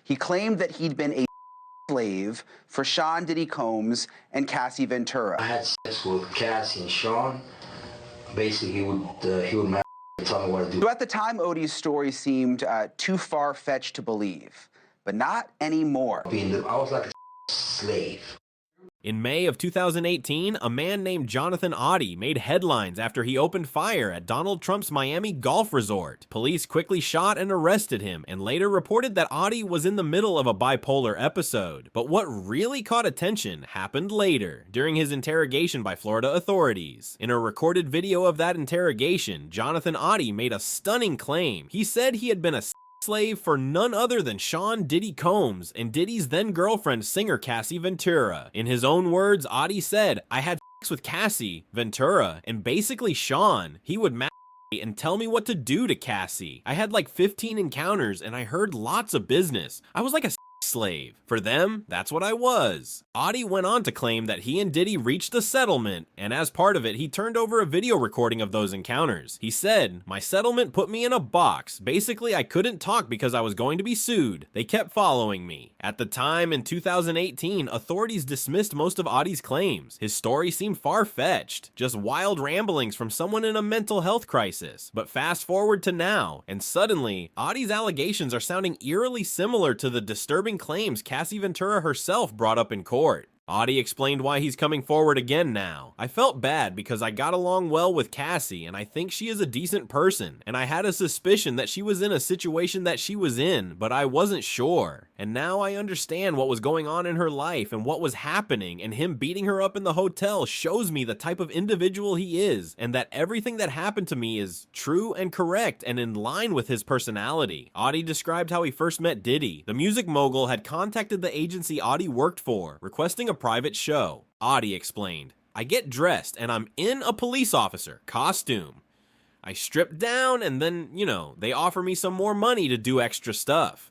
He claimed that he'd been a slave for Sean Diddy Combs and Cassie Ventura. I had sex with Cassie and Sean. Basically, he would marry me and tell me what to do. So at the time, Oddi's story seemed too far-fetched to believe, but not anymore. I was like a slave. In May of 2018, a man named Jonathan Oddi made headlines after he opened fire at Donald Trump's Miami golf resort. Police quickly shot and arrested him, and later reported that Oddi was in the middle of a bipolar episode. But what really caught attention happened later, during his interrogation by Florida authorities. In a recorded video of that interrogation, Jonathan Oddi made a stunning claim. He said he had been a slave for none other than Sean Diddy Combs and Diddy's then-girlfriend singer Cassie Ventura. In his own words, Oddi said, "I had sex with Cassie Ventura, and basically Sean, he would and tell me what to do to Cassie. I had like 15 encounters and I heard lots of business. I was like a slave. For them, that's what I was." Oddi went on to claim that he and Diddy reached a settlement, and as part of it, he turned over a video recording of those encounters. He said, "My settlement put me in a box. Basically, I couldn't talk because I was going to be sued. They kept following me." At the time, in 2018, authorities dismissed most of Oddi's claims. His story seemed far-fetched, just wild ramblings from someone in a mental health crisis. But fast forward to now, and suddenly, Oddi's allegations are sounding eerily similar to the disturbing claims Cassie Ventura herself brought up in court. Oddi explained why he's coming forward again now. "I felt bad because I got along well with Cassie and I think she is a decent person, and I had a suspicion that she was in a situation that she was in, but I wasn't sure. And now I understand what was going on in her life and what was happening, and him beating her up in the hotel shows me the type of individual he is, and that everything that happened to me is true and correct and in line with his personality." Oddi described how he first met Diddy. The music mogul had contacted the agency Oddi worked for, requesting a private show. Oddi explained, "I get dressed and I'm in a police officer costume. I strip down and then, they offer me some more money to do extra stuff."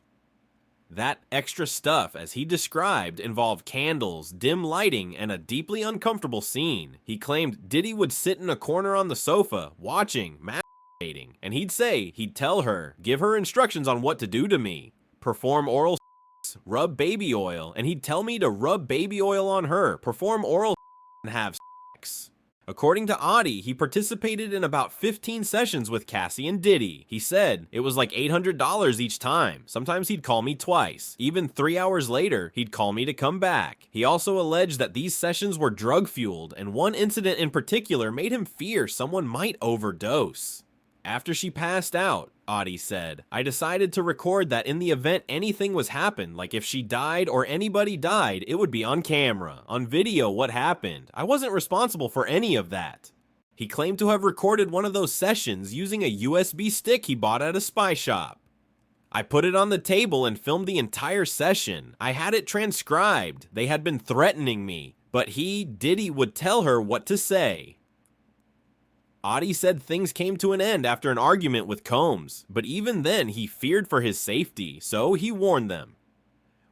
That extra stuff, as he described, involved candles, dim lighting, and a deeply uncomfortable scene. He claimed Diddy would sit in a corner on the sofa, watching, masturbating, and he'd tell her, give her instructions on what to do to me. Perform oral sex, rub baby oil, and he'd tell me to rub baby oil on her, perform oral sex, and have sex. According to Oddi, he participated in about 15 sessions with Cassie and Diddy. He said it was like $800 each time. Sometimes he'd call me twice. Even 3 hours later, he'd call me to come back. He also alleged that these sessions were drug-fueled, and one incident in particular made him fear someone might overdose. "After she passed out," Oddi said, "I decided to record that in the event anything was happened, like if she died or anybody died, it would be on camera, on video what happened. I wasn't responsible for any of that." He claimed to have recorded one of those sessions using a USB stick he bought at a spy shop. "I put it on the table and filmed the entire session. I had it transcribed. They had been threatening me, but Diddy, would tell her what to say." Oddi said things came to an end after an argument with Combs, but even then he feared for his safety, so he warned them.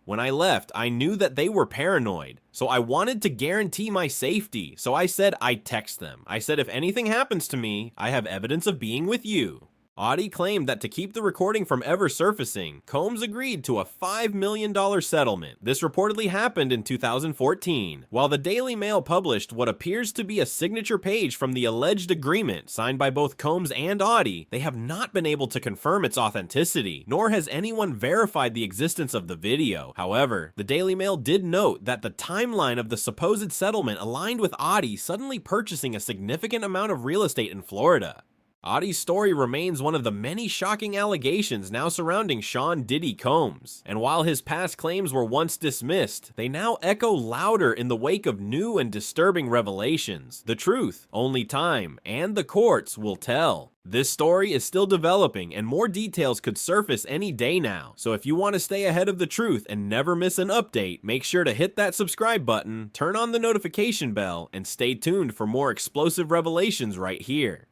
"When I left, I knew that they were paranoid, so I wanted to guarantee my safety, so I said I'd text them. I said if anything happens to me, I have evidence of being with you." Oddi claimed that to keep the recording from ever surfacing, Combs agreed to a $5 million settlement. This reportedly happened in 2014. While the Daily Mail published what appears to be a signature page from the alleged agreement signed by both Combs and Oddi, they have not been able to confirm its authenticity, nor has anyone verified the existence of the video. However, the Daily Mail did note that the timeline of the supposed settlement aligned with Oddi suddenly purchasing a significant amount of real estate in Florida. Oddi's story remains one of the many shocking allegations now surrounding Sean Diddy Combs, and while his past claims were once dismissed, they now echo louder in the wake of new and disturbing revelations. The truth, only time and the courts will tell. This story is still developing, and more details could surface any day now, so if you want to stay ahead of the truth and never miss an update, make sure to hit that subscribe button, turn on the notification bell, and stay tuned for more explosive revelations right here.